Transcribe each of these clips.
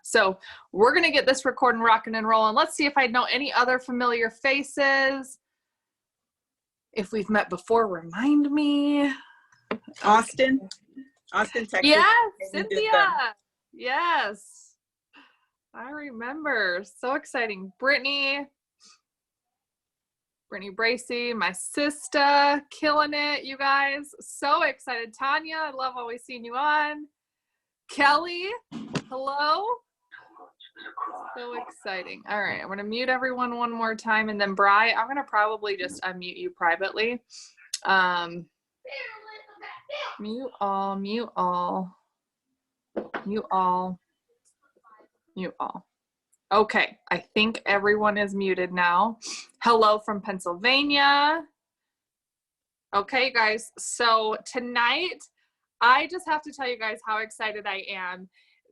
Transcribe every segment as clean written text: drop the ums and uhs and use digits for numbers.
So we're going to get this recording, rocking and rolling. Let's see if I know any other familiar faces. If we've met before, remind me. Austin, Texas. Yes, Cynthia. Yes. I remember. So exciting. Brittany Bracy, my sister, killing it, you guys. So excited. Tanya, I love always seeing you on. Kelly, hello. So exciting. All right, I'm going to mute everyone one more time. And then Bri, I'm going to probably just unmute you privately. Mute all, mute all, mute all, mute all. Okay, I think everyone is muted now. Hello from Pennsylvania. Okay, guys, so tonight, I just have to tell you guys how excited I am.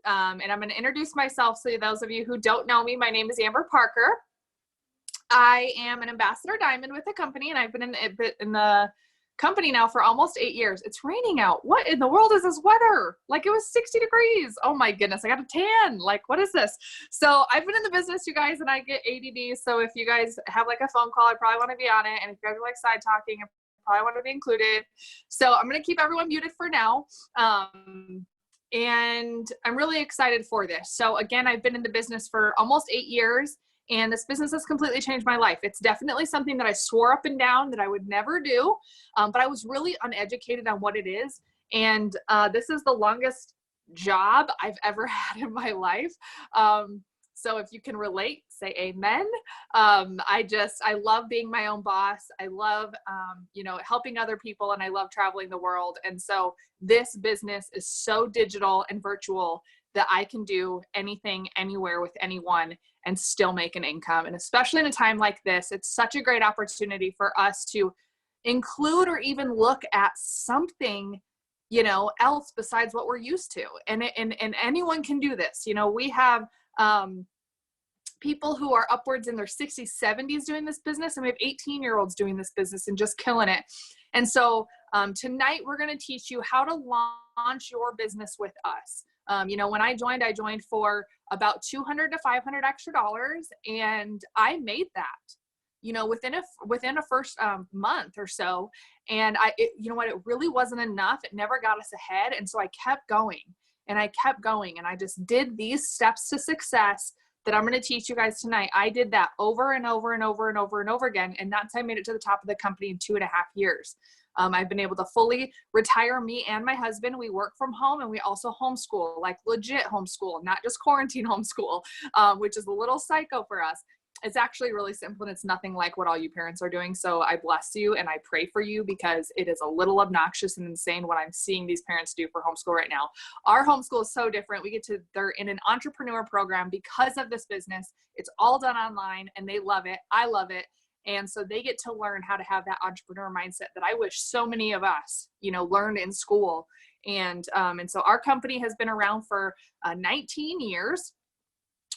And I'm going to introduce myself. So those of you who don't know me, my name is Amber Parker. I am an ambassador diamond with the company, and I've been in the company now for almost 8 years. It's raining out. What in the world is this weather? Like, it was 60 degrees. Oh my goodness, I got a tan. Like, what is this? So I've been in the business, you guys, and I get ADD. So if you guys have like a phone call, I probably want to be on it. And if you guys are like side talking, I probably want to be included. So I'm going to keep everyone muted for now. And I'm really excited for this. So again, I've been in the business for almost 8 years. And this business has completely changed my life. It's definitely something that I swore up and down that I would never do, but I was really uneducated on what it is. And this is the longest job I've ever had in my life. So if you can relate, say amen. I love being my own boss. I love, helping other people, and I love traveling the world. And so this business is so digital and virtual that I can do anything, anywhere with anyone and still make an income. And especially in a time like this, it's such a great opportunity for us to include or even look at something, else besides what we're used to. And anyone can do this. We have people who are upwards in their 60s, 70s doing this business, and we have 18-year-olds doing this business and just killing it. And so tonight we're going to teach you how to launch your business with us. When I joined for about $200 to $500 extra dollars, and I made that, within a first month or so. And it really wasn't enough. It never got us ahead. And so I kept going and I just did these steps to success that I'm going to teach you guys tonight. I did that over and over and over and over and over again. And that's how I made it to the top of the company in 2.5 years. I've been able to fully retire, me and my husband. We work from home, and we also homeschool, like legit homeschool, not just quarantine homeschool, which is a little psycho for us. It's actually really simple, and it's nothing like what all you parents are doing. So I bless you and I pray for you, because it is a little obnoxious and insane what I'm seeing these parents do for homeschool right now. Our homeschool is so different. They're in an entrepreneur program because of this business. It's all done online, and they love it. I love it. And so they get to learn how to have that entrepreneur mindset that I wish so many of us, learned in school. And so our company has been around for 19 years.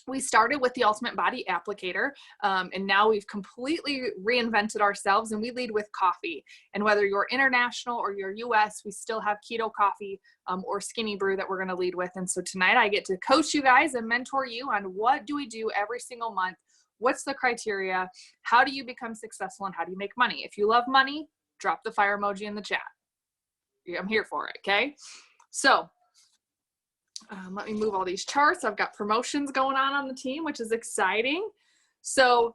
We started with the Ultimate Body Applicator, and now we've completely reinvented ourselves, and we lead with coffee. And whether you're international or you're US, we still have keto coffee or skinny brew that we're going to lead with. And so tonight I get to coach you guys and mentor you on what do we do every single month. What's the criteria? How do you become successful, and how do you make money? If you love money, drop the fire emoji in the chat. I'm here for it, okay? So let me move all these charts. I've got promotions going on the team, which is exciting. So,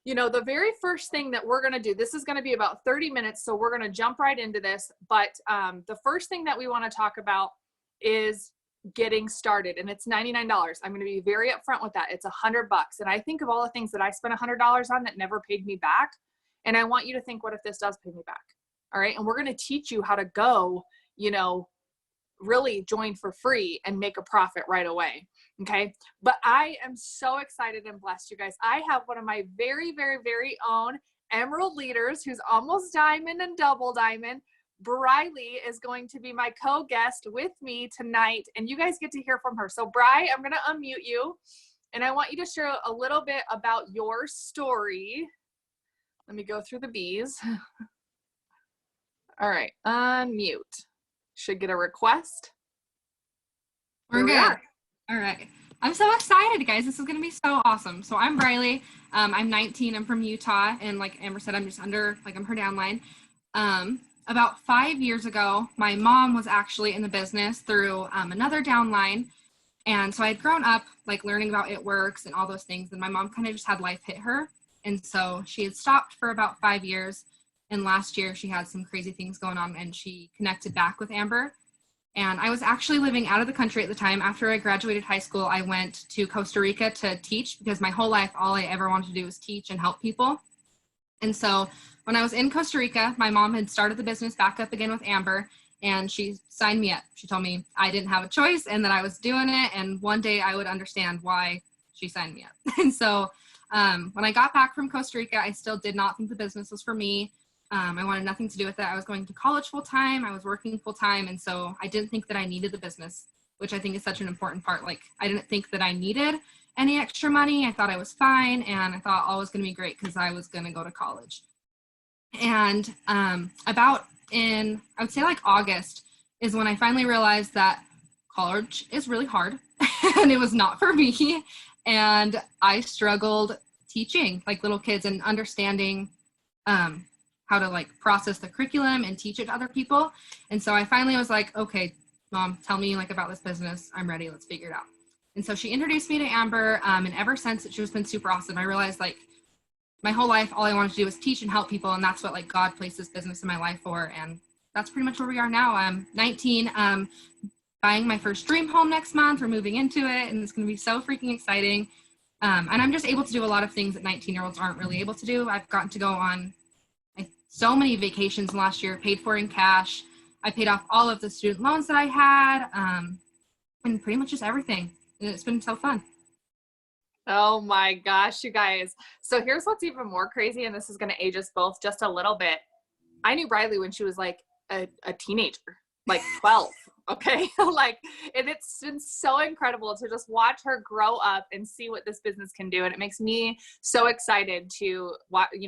the very first thing that we're going to do, this is going to be about 30 minutes, so we're going to jump right into this. But the first thing that we want to talk about is getting started, and it's $99. I'm going to be very upfront with that. It's $100. And I think of all the things that I spent $100 on that never paid me back. And I want you to think, what if this does pay me back? All right. And we're going to teach you how to go, really join for free and make a profit right away. Okay. But I am so excited and blessed, you guys. I have one of my very, very, very own Emerald leaders who's almost diamond and double diamond. Briley is going to be my co-guest with me tonight, and you guys get to hear from her. So Bri, I'm going to unmute you, and I want you to share a little bit about your story. Let me go through the B's. All right, unmute. Should get a request. We're good. All right. I'm so excited, guys. This is going to be so awesome. So I'm Briley. I'm 19. I'm from Utah. And like Amber said, I'm just I'm her downline. About 5 years ago, my mom was actually in the business through another downline. And so I'd grown up like learning about It Works and all those things. And my mom kind of just had life hit her. And so she had stopped for about 5 years. And last year she had some crazy things going on and she connected back with Amber. And I was actually living out of the country at the time. After I graduated high school, I went to Costa Rica to teach because my whole life, all I ever wanted to do was teach and help people. And so when I was in Costa Rica, my mom had started the business back up again with Amber, and she signed me up. She told me I didn't have a choice and that I was doing it, and one day I would understand why she signed me up. And so when I got back from Costa Rica, I still did not think the business was for me. I wanted nothing to do with it. I was going to college full time. I was working full time. And so I didn't think that I needed the business, which I think is such an important part. Like, I didn't think that I needed any extra money. I thought I was fine. And I thought all was going to be great because I was going to go to college. And about in, I would say like August is when I finally realized that college is really hard and it was not for me. And I struggled teaching like little kids and understanding how to like process the curriculum and teach it to other people. And so I finally was like, okay, Mom, tell me like about this business. I'm ready. Let's figure it out. And so she introduced me to Amber. And ever since, she's just been super awesome. I realized like my whole life, all I wanted to do was teach and help people. And that's what like God placed this business in my life for. And that's pretty much where we are now. I'm 19, buying my first dream home next month. We're moving into it and it's going to be so freaking exciting. And I'm just able to do a lot of things that 19-year-olds aren't really able to do. I've gotten to go on so many vacations last year, paid for in cash. I paid off all of the student loans that I had, and pretty much just everything. And it's been so fun. Oh my gosh, you guys. So here's what's even more crazy, and this is going to age us both just a little bit. I knew Briley when she was like a teenager, like 12. Okay. Like, and it's been so incredible to just watch her grow up and see what this business can do. And it makes me so excited to,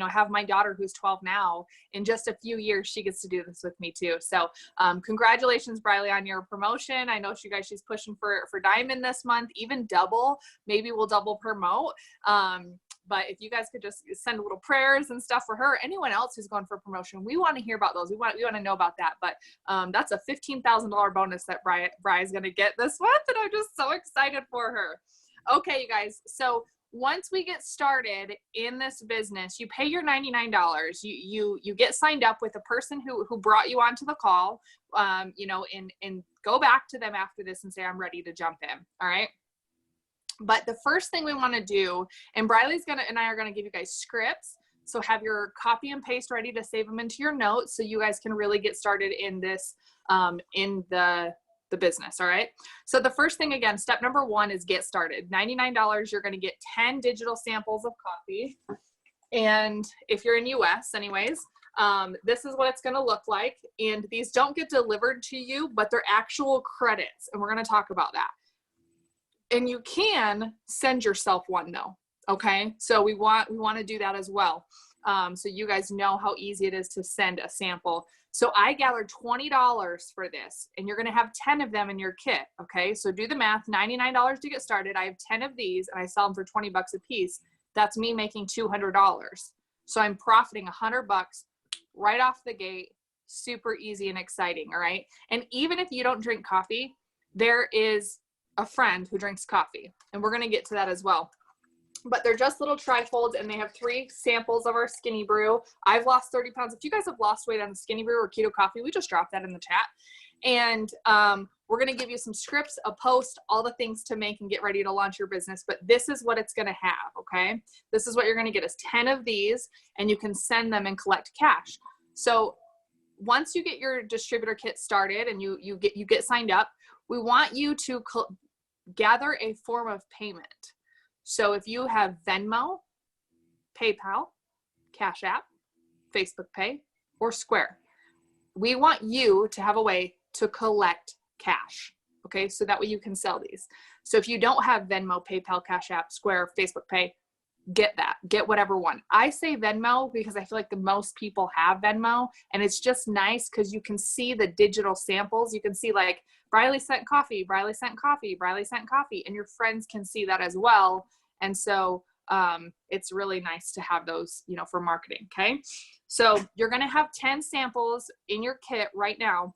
have my daughter who's 12 now. In just a few years, she gets to do this with me too. So congratulations, Briley, on your promotion. I know she's pushing for diamond this month, even double. Maybe we'll double promote. But if you guys could just send little prayers and stuff for her, anyone else who's going for promotion, we want to hear about those. We want to know about that. But that's a $15,000 bonus that Bri is going to get this month, and I'm just so excited for her. Okay, you guys. So once we get started in this business, you pay your $99. You get signed up with a person who brought you onto the call. And go back to them after this and say, I'm ready to jump in. All right. But the first thing we want to do, and Briley's and I are going to give you guys scripts. So have your copy and paste ready to save them into your notes so you guys can really get started in this, in the business. All right. So the first thing, again, step number 1 is get started. $99. You're going to get 10 digital samples of coffee. And if you're in US anyways, this is what it's going to look like. And these don't get delivered to you, but they're actual credits. And we're going to talk about that. And you can send yourself one though. Okay. So we want to do that as well. So you guys know how easy it is to send a sample. So I gathered $20 for this, and you're going to have 10 of them in your kit. Okay. So do the math, $99 to get started. I have 10 of these and I sell them for 20 bucks a piece. That's me making $200. So I'm profiting $100 right off the gate. Super easy and exciting. All right. And even if you don't drink coffee, there is a friend who drinks coffee, and we're going to get to that as well. But they're just little trifolds, and they have 3 samples of our skinny brew. I've lost 30 pounds. If you guys have lost weight on the skinny brew or keto coffee, we just dropped that in the chat. And we're going to give you some scripts, a post, all the things to make and get ready to launch your business. But this is what it's going to have. Okay. This is what you're going to get is 10 of these, and you can send them and collect cash. So once you get your distributor kit started and you get signed up, we want you to gather a form of payment. So if you have Venmo, PayPal, Cash App, Facebook Pay, or Square, we want you to have a way to collect cash. Okay, so that way you can sell these. So if you don't have Venmo, PayPal, Cash App, Square, Facebook Pay, get that, get whatever one. I say Venmo because I feel like the most people have Venmo, and it's just nice because you can see the digital samples. You can see like Briley sent coffee, Briley sent coffee, Briley sent coffee, and your friends can see that as well. And so it's really nice to have those, you know, for marketing. Okay. So you're going to have 10 samples in your kit right now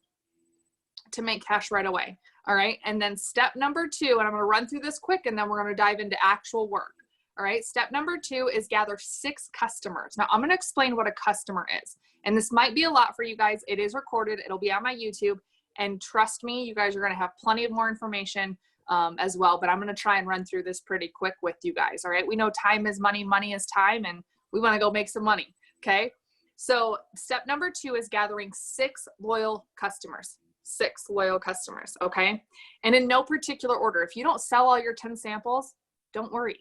to make cash right away. All right. And then step number 2, and I'm going to run through this quick and then we're going to dive into actual work. All right. Step number 2 is gather 6 customers. Now I'm going to explain what a customer is. And this might be a lot for you guys. It is recorded. It'll be on my YouTube. And trust me, you guys are going to have plenty of more information as well. But I'm going to try and run through this pretty quick with you guys. All right. We know time is money. Money is time. And we want to go make some money. Okay. So step number 2 is gathering 6 loyal customers. 6 loyal customers. Okay. And in no particular order. If you don't sell all your 10 samples, don't worry.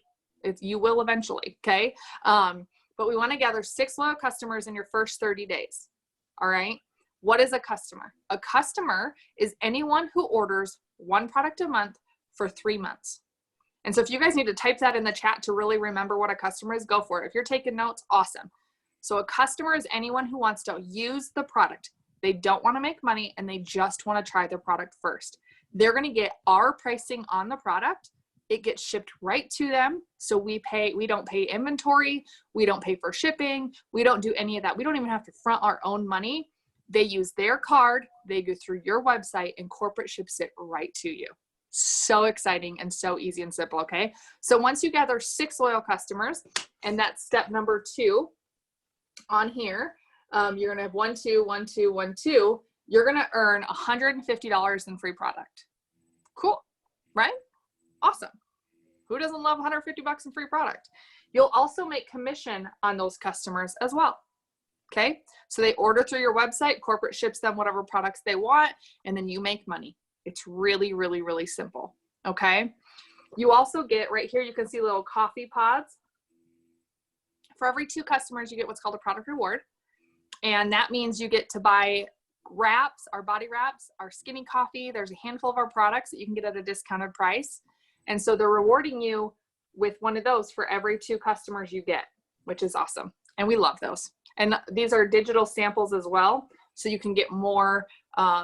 You will eventually, okay? But we want to gather 6 loyal customers in your first 30 days, all right? What is a customer? A customer is anyone who orders 1 product a month for 3 months. And so if you guys need to type that in the chat to really remember what a customer is, go for it. If you're taking notes, awesome. So a customer is anyone who wants to use the product. They don't want to make money and they just want to try the product first. They're going to get our pricing on the product. It gets shipped right to them. So we don't pay inventory. We don't pay for shipping. We don't do any of that. We don't even have to front our own money. They use their card. They go through your website and corporate ships it right to you. So exciting and so easy and simple. Okay. So once you gather 6 loyal customers, and that's step number 2 on here, you're going to have 1, 2, 1, 2, 1, 2. You're going to earn $150 in free product. Cool. Right? Awesome. Who doesn't love 150 bucks in free product? You'll also make commission on those customers as well. Okay. So they order through your website, corporate ships them whatever products they want, and then you make money. It's really, really, really simple. Okay. You also get right here, you can see little coffee pods. For every 2 customers, you get what's called a product reward. And that means you get to buy wraps, our body wraps, our skinny coffee. There's a handful of our products that you can get at a discounted price. And so they're rewarding you with one of those for every 2 customers you get, which is awesome. And we love those. And these are digital samples as well. So you can get more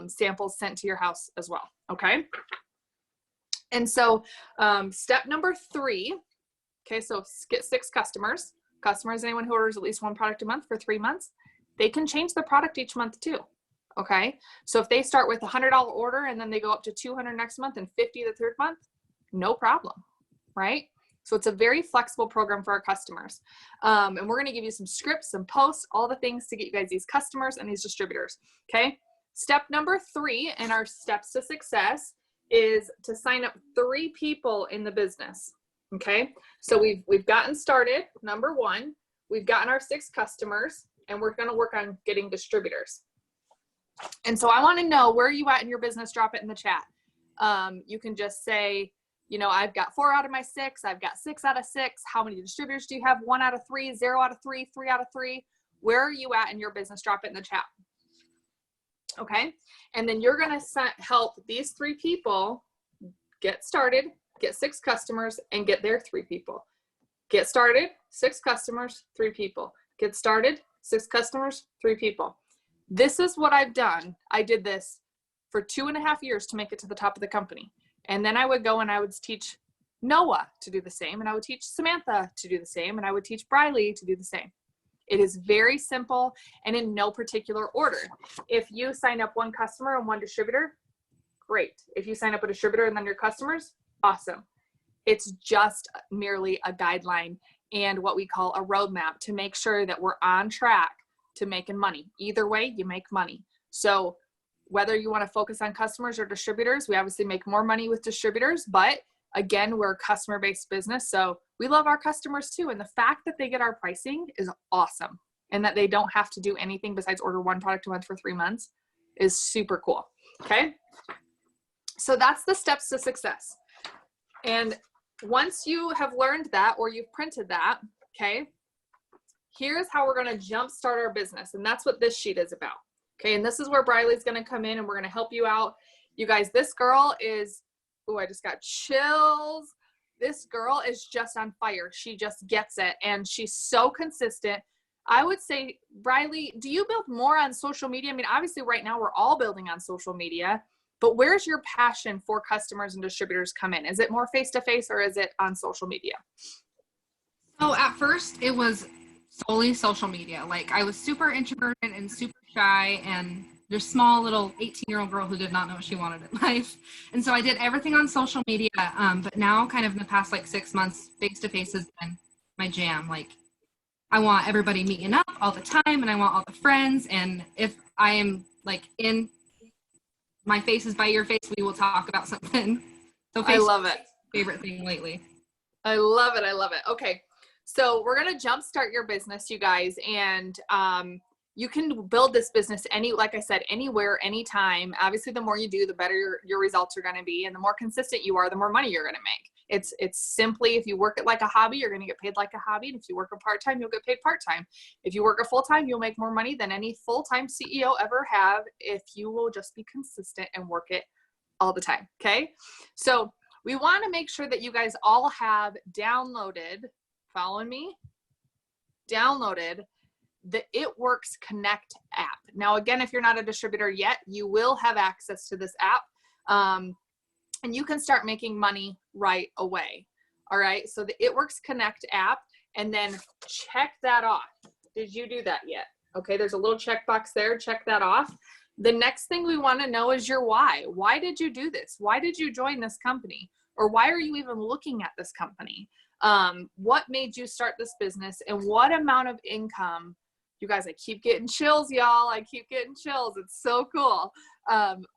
samples sent to your house as well. Okay. And so step number 3, okay, so get 6 customers. Customers, anyone who orders at least 1 product a month for 3 months. They can change the product each month too. Okay. So if they start with a $100 order and then they go up to $200 next month and $50 the third month, no problem. Right. So it's a very flexible program for our customers. And we're going to give you some scripts, some posts, all the things to get you guys these customers and these distributors. Okay. Step number 3 in our steps to success is to sign up 3 people in the business. Okay. So we've gotten started. Number 1, we've gotten our 6 customers and we're going to work on getting distributors. And so I want to know, where are you at in your business? Drop it in the chat. You can just say, you know, I've got 4 out of my 6. I've got 6 out of 6. How many distributors do you have? 1 out of 3, 0 out of 3, 3 out of 3. Where are you at in your business? Drop it in the chat. Okay. And then you're going to help these 3 people get started, get 6 customers, and get their 3 people. Get started, 6 customers, 3 people. Get started, 6 customers, 3 people. This is what I've done. I did this for 2.5 years to make it to the top of the company. And then I would go and I would teach Noah to do the same. And I would teach Samantha to do the same. And I would teach Briley to do the same. It is very simple and in no particular order. If you sign up 1 customer and 1 distributor, great. If you sign up a distributor and then your customers, awesome. It's just merely a guideline and what we call a roadmap to make sure that we're on track to making money. Either way, you make money. So whether you want to focus on customers or distributors, we obviously make more money with distributors, but again, we're a customer-based business. So we love our customers too. And the fact that they get our pricing is awesome. And that they don't have to do anything besides order 1 product a month for 3 months is super cool. Okay. So that's the steps to success. And once you have learned that, or you've printed that, okay, here's how we're going to jumpstart our business. And that's what this sheet is about. Okay. And this is where Briley's going to come in and we're going to help you out. You guys, this girl is, oh, I just got chills. this girl is just on fire. She just gets it. And she's so consistent. I would say, Briley, do you build more on social media? I mean, obviously right now we're all building on social media, but where's your passion for customers and distributors come in? Is it more face-to-face or is it on social media? So at first it was solely social media. Like I was super introverted and super shy and just small little 18-year-old girl who did not know what she wanted in life. And so I did everything on social media. But now kind of in the past like 6 months, face-to-face has been my jam. Like I want everybody meeting up all the time and I want all the friends. And if I am like in my face is by your face, we will talk about something. So I love it. Favorite thing lately. I love it. I love it. Okay. So we're going to jumpstart your business, you guys. And you can build this business like I said, anywhere, anytime. Obviously, the more you do, the better your results are going to be. And the more consistent you are, the more money you're going to make. It's simply, if you work it like a hobby, you're going to get paid like a hobby. And if you work a part-time, you'll get paid part-time. If you work a full-time, you'll make more money than any full-time CEO ever have if you will just be consistent and work it all the time. Okay. So we want to make sure that you guys all have downloaded, following me, downloaded the It Works Connect app. Now, again, if you're not a distributor yet, you will have access to this app. And you can start making money right away. All right. So the It Works Connect app, and then check that off. Did you do that yet? Okay. There's a little checkbox there. Check that off. The next thing we want to know is your why. Why did you do this? Why did you join this company? Or why are you even looking at this company? What made you start this business, and what amount of income? You guys, I keep getting chills, y'all. I keep getting chills. It's so cool.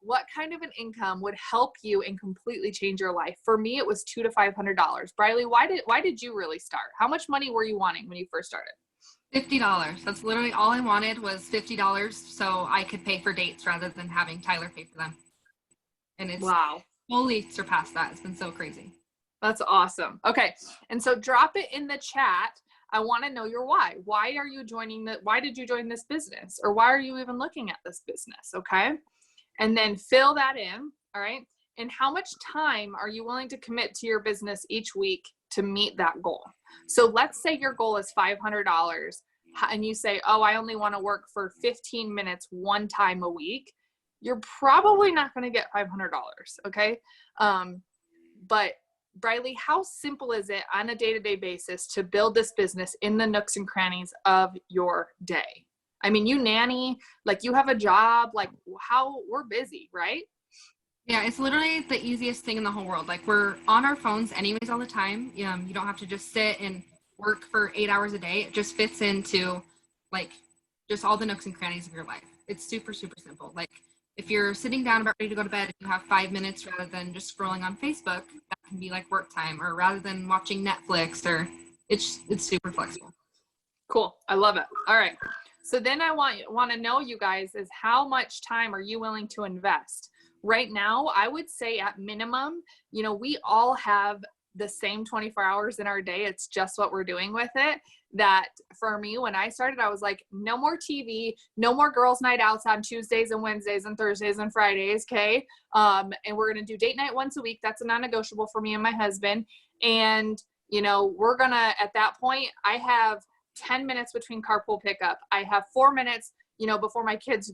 What kind of an income would help you and completely change your life? For me, it was $200 to $500. Briley, why did you really start? How much money were you wanting when you first started? $50. That's literally all I wanted was $50 so I could pay for dates rather than having Tyler pay for them. And it's totally surpassed that. It's been so crazy. That's awesome. Okay. And so drop it in the chat. I want to know your why. Why did you join this business? Or why are you even looking at this business? Okay. And then fill that in. All right. And how much time are you willing to commit to your business each week to meet that goal? So let's say your goal is $500 and you say, oh, I only want to work for 15 minutes one time a week. You're probably not going to get $500. Okay. But Briley, how simple is it on a day-to-day basis to build this business in the nooks and crannies of your day? I mean, you nanny, like you have a job, like we're busy, right? Yeah, it's literally the easiest thing in the whole world. Like we're on our phones anyways all the time. You don't have to just sit and work for 8 hours a day. It just fits into like just all the nooks and crannies of your life. It's super, super simple. Like if you're sitting down about ready to go to bed and you have 5 minutes rather than just scrolling on Facebook, that can be like work time, or rather than watching Netflix, or it's super flexible. Cool. I love it. All right. So then I want to know, you guys, is how much time are you willing to invest? Right now, I would say at minimum, we all have the same 24 hours in our day. It's just what we're doing with it. That for me, when I started, I was like, no more TV, no more girls' night outs on Tuesdays and Wednesdays and Thursdays and Fridays. Okay. And we're going to do date night once a week. That's a non-negotiable for me and my husband. And, we're going to, at that point, I have 10 minutes between carpool pickup. I have 4 minutes, before my kids,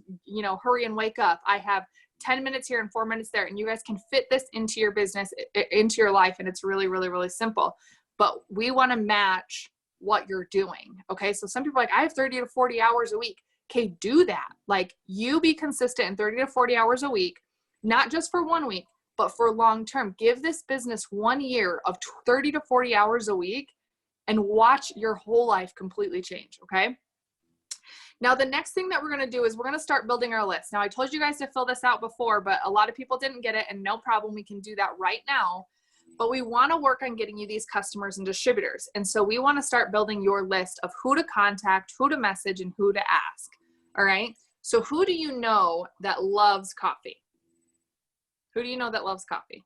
hurry and wake up. I have 10 minutes here and 4 minutes there. And you guys can fit this into your business, into your life. And it's really, really, really simple. But we want to match what you're doing. Okay. So some people are like, I have 30 to 40 hours a week. Okay. Do that. Like you be consistent in 30 to 40 hours a week, not just for 1 week, but for long term. Give this business 1 year of 30 to 40 hours a week and watch your whole life completely change. Okay. Now, the next thing that we're going to do is we're going to start building our list. Now, I told you guys to fill this out before, but a lot of people didn't get it, and no problem. We can do that right now. But we want to work on getting you these customers and distributors. And so we want to start building your list of who to contact, who to message, and who to ask. All right. So who do you know that loves coffee? Who do you know that loves coffee?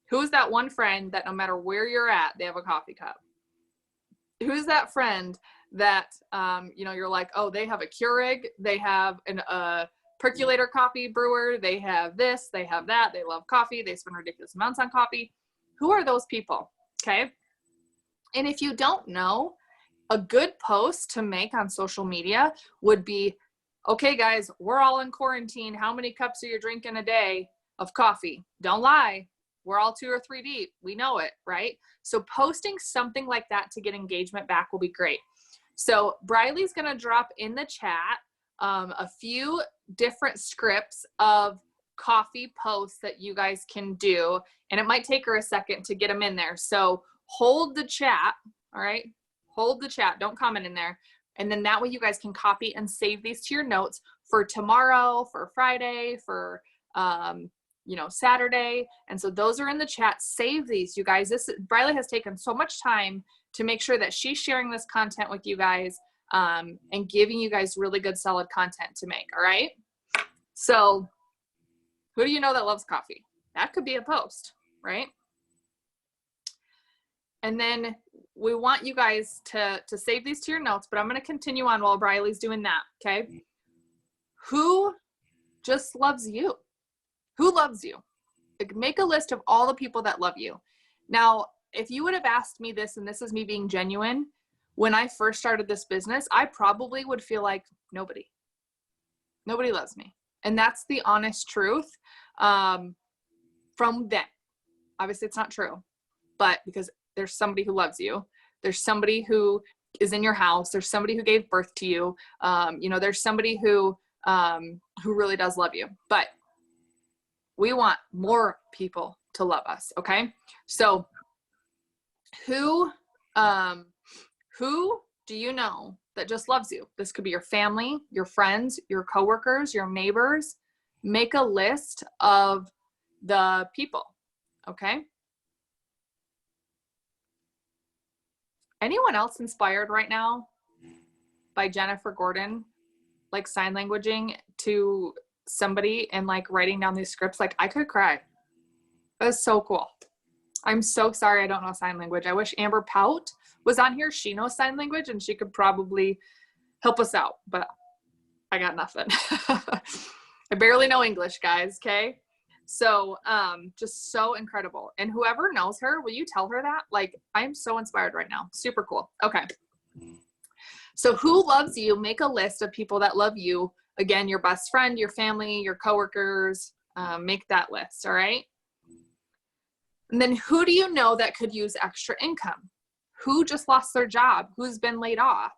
Who's that one friend that no matter where you're at, they have a coffee cup? Who's that friend that, you're like, oh, they have a Keurig, they have a percolator coffee brewer, they have this, they have that, they love coffee, they spend ridiculous amounts on coffee. Who are those people? Okay. And if you don't know, a good post to make on social media would be, okay, guys, we're all in quarantine. How many cups are you drinking a day of coffee? Don't lie. We're all 2 or 3 deep. We know it, right? So posting something like that to get engagement back will be great. So Briley's going to drop in the chat a few different scripts of coffee posts that you guys can do. And it might take her a second to get them in there. So hold the chat. All right. Hold the chat. Don't comment in there. And then that way you guys can copy and save these to your notes for tomorrow, for Friday, for, Saturday. And so those are in the chat. Save these, you guys. Briley has taken so much time to make sure that she's sharing this content with you guys and giving you guys really good, solid content to make. All right. So who do you know that loves coffee? That could be a post, right? And then we want you guys to save these to your notes, but I'm going to continue on while Briley's doing that. Okay. Who just loves you? Who loves you? Like, make a list of all the people that love you. Now, if you would have asked me this, and this is me being genuine, when I first started this business, I probably would feel like nobody loves me. And that's the honest truth from them. Obviously it's not true, but because there's somebody who loves you. There's somebody who is in your house. There's somebody who gave birth to you. There's somebody who really does love you, but we want more people to love us. Okay. So who do you know that just loves you? This could be your family, your friends, your coworkers, your neighbors. Make a list of the people. Okay. Anyone else inspired right now by Jennifer Gordon, like sign languaging to somebody and like writing down these scripts? Like, I could cry. That was so cool. I'm so sorry I don't know sign language. I wish Amber Pout was on here. She knows sign language and she could probably help us out, but I got nothing. I barely know English, guys. Okay. So, just so incredible. And whoever knows her, will you tell her that? Like, I'm so inspired right now. Super cool. Okay. So who loves you? Make a list of people that love you. Again, your best friend, your family, your coworkers, make that list. All right. And then who do you know that could use extra income? Who just lost their job? Who's been laid off?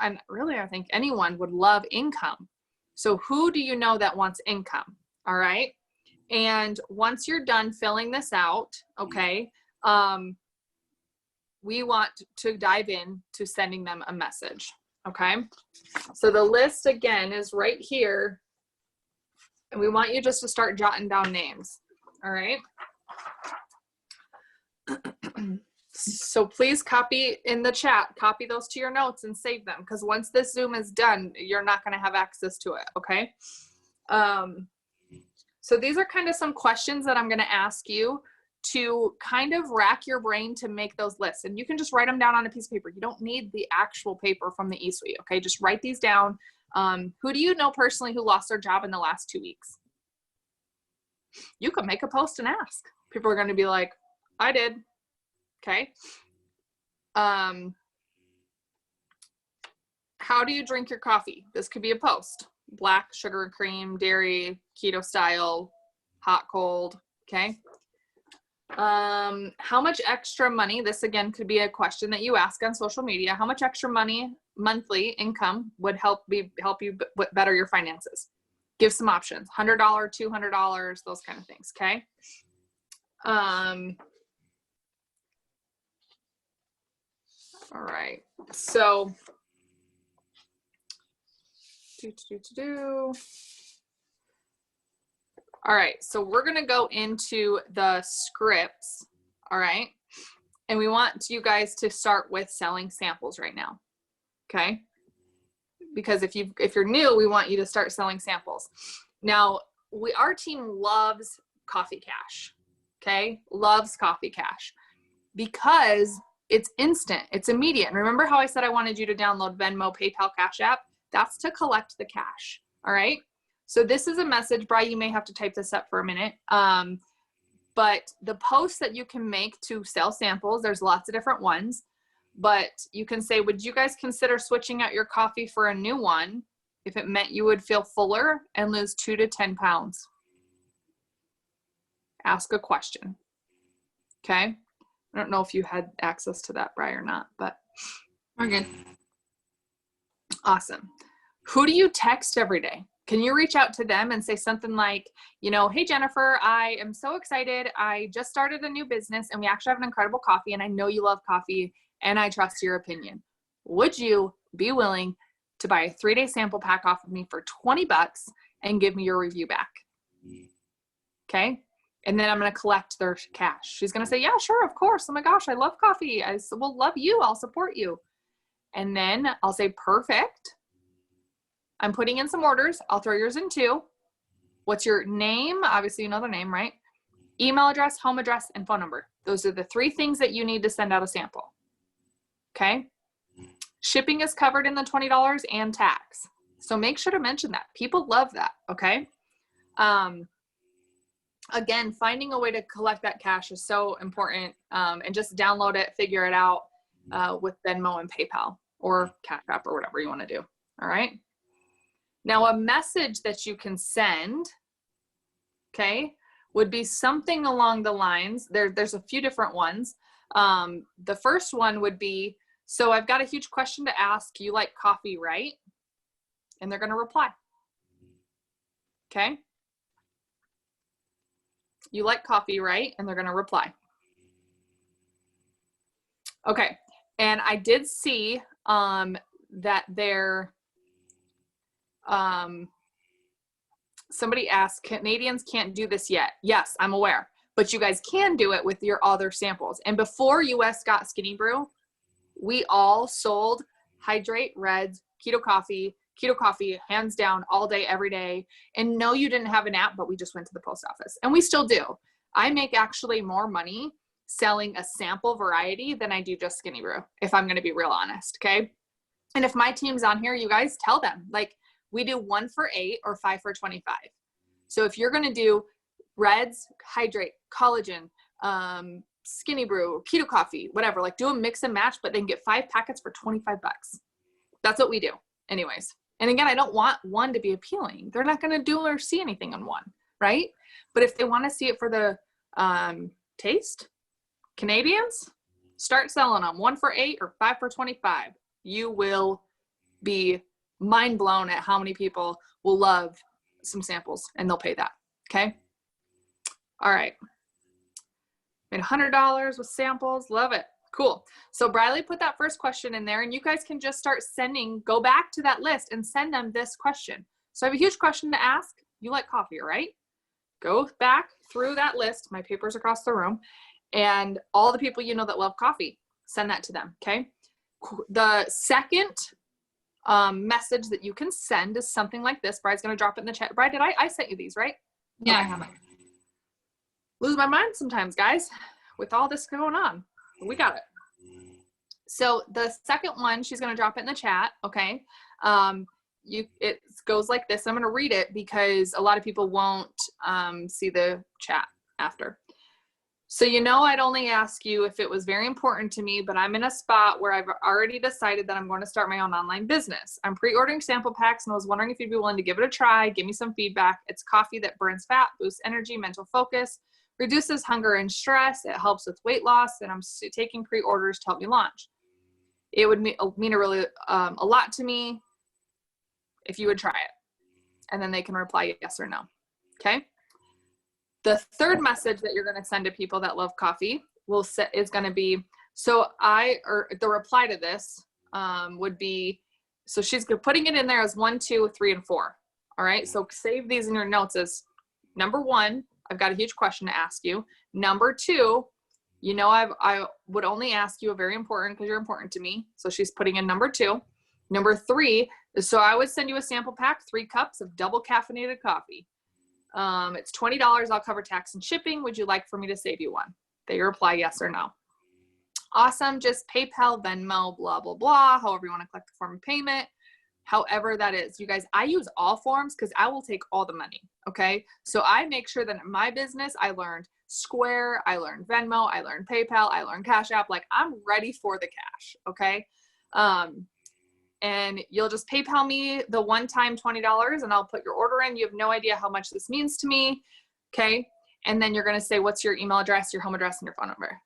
And really, I think anyone would love income. So who do you know that wants income? All right. And once you're done filling this out, okay, we want to dive in to sending them a message. Okay. So the list again is right here. And we want you just to start jotting down names. All right. So please copy in the chat, copy those to your notes and save them. Because once this Zoom is done, you're not going to have access to it. Okay. So these are kind of some questions that I'm going to ask you to kind of rack your brain to make those lists. And you can just write them down on a piece of paper. You don't need the actual paper from the eSuite. Okay. Just write these down. Who do you know personally who lost their job in the last 2 weeks? You can make a post and ask. People are going to be like, I did. Okay. How do you drink your coffee? This could be a post. Black, sugar and cream, dairy, keto style, hot, cold. Okay. How much extra money? This again could be a question that you ask on social media. How much extra money, monthly income would help you better your finances? Give some options. $100, $200, those kind of things. Okay. All right. So, all right. So we're going to go into the scripts. All right. And we want you guys to start with selling samples right now. Okay. Because if you're new, we want you to start selling samples. Now, our team loves Coffee Cash. Okay. Loves Coffee Cash because it's instant. It's immediate. And remember how I said I wanted you to download Venmo, PayPal, Cash App? That's to collect the cash. All right. So this is a message. Bri, you may have to type this up for a minute. But the posts that you can make to sell samples, there's lots of different ones, but you can say, would you guys consider switching out your coffee for a new one if it meant you would feel fuller and lose 2 to 10 pounds? Ask a question. Okay. I don't know if you had access to that, Bri, or not, but We're good. awesome. Who do you text every day? Can you reach out to them and say something like, you know, hey, Jennifer, I am so excited. I just started a new business and we actually have an incredible coffee and I know you love coffee and I trust your opinion. Would you be willing to buy a 3-day sample pack off of me for $20 and give me your review back? Okay. And then I'm going to collect their cash. She's going to say, yeah, sure. Of course. Oh my gosh, I love coffee. I will love you. I'll support you. And then I'll say, perfect. I'm putting in some orders. I'll throw yours in too. What's your name? Obviously, you know their name, right? Email address, home address, and phone number. Those are the 3 things that you need to send out a sample. Okay. Shipping is covered in the $20 and tax. So make sure to mention that. People love that. Okay. Again, finding a way to collect that cash is so important. And just download it, figure it out with Venmo and PayPal or Cash App or whatever you want to do. All right. Now, a message that you can send, okay, would be something along the lines, there's a few different ones. The first one would be, so I've got a huge question to ask. You like coffee, right? And they're going to reply. Okay. You like coffee, right? And they're going to reply. Okay. And I did see that somebody asked, Canadians can't do this yet. Yes, I'm aware, but you guys can do it with your other samples. And before US got Skinny Brew, we all sold Hydrate, Reds, keto coffee, hands down, all day, every day. And no, you didn't have an app, but we just went to the post office and we still do. I make actually more money selling a sample variety than I do just Skinny Brew, if I'm going to be real honest. Okay. And if my team's on here, you guys tell them, like, we do 1 for $8 or 5 for $25. So if you're going to do Reds, Hydrate, Collagen, Skinny Brew, keto coffee, whatever, like do a mix and match, but then get 5 packets for $25. That's what we do anyways. And again, I don't want one to be appealing. They're not going to do or see anything on one, right? But if they want to see it for the taste, Canadians, start selling them 1 for $8 or 5 for $25. You will be mind blown at how many people will love some samples and they'll pay that. Okay. All right. Made $100 with samples. Love it. Cool. So Briley put that first question in there and you guys can just start sending, go back to that list and send them this question. So I have a huge question to ask. You like coffee, right? Go back through that list. My paper's across the room and all the people you know that love coffee, send that to them. Okay. The second message that you can send is something like this. Bride's going to drop it in the chat. Bride, I sent you these, right? Yeah, Okay. I have it. Lose my mind sometimes, guys, with all this going on. We got it. So the second one, she's going to drop it in the chat. Okay. It goes like this. I'm going to read it because a lot of people won't see the chat after. So, I'd only ask you if it was very important to me, but I'm in a spot where I've already decided that I'm going to start my own online business. I'm pre-ordering sample packs and I was wondering if you'd be willing to give it a try. Give me some feedback. It's coffee that burns fat, boosts energy, mental focus, reduces hunger and stress. It helps with weight loss and I'm taking pre-orders to help me launch. It would mean a lot to me if you would try it. And then they can reply yes or no. Okay. The third message that you're going to send to people that love coffee is going to be, the reply to this would be, so she's putting it in there as 1, 2, 3, and 4. All right. So save these in your notes as number 1, I've got a huge question to ask you. Number 2, I would only ask you a very important because you're important to me. So she's putting in number 2. Number 3, so I would send you a sample pack, 3 cups of double caffeinated coffee. It's $20. I'll cover tax and shipping. Would you like for me to save you one? They reply yes or no. Awesome. Just PayPal, Venmo, blah, blah, blah. However you want to collect the form of payment. However that is. You guys, I use all forms because I will take all the money. Okay. So I make sure that in my business, I learned Square, I learned Venmo, I learned PayPal, I learned Cash App. Like, I'm ready for the cash. Okay. And you'll just PayPal me the one time $20 and I'll put your order in. You have no idea how much this means to me. Okay. And then you're going to say, what's your email address, your home address, and your phone number.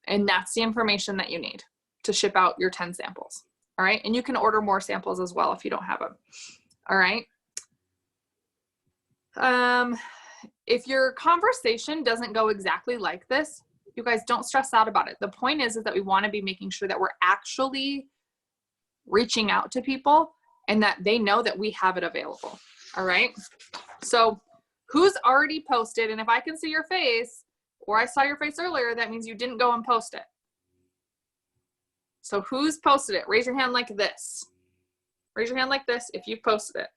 And that's the information that you need to ship out your 10 samples. All right. And you can order more samples as well if you don't have them. All right. If your conversation doesn't go exactly like this, you guys don't stress out about it. The point is that we want to be making sure that we're actually reaching out to people and that they know that we have it available. All right. So who's already posted? And if I can see your face, or I saw your face earlier, that means you didn't go and post it. So who's posted it? Raise your hand like this. Raise your hand like this if you've posted it.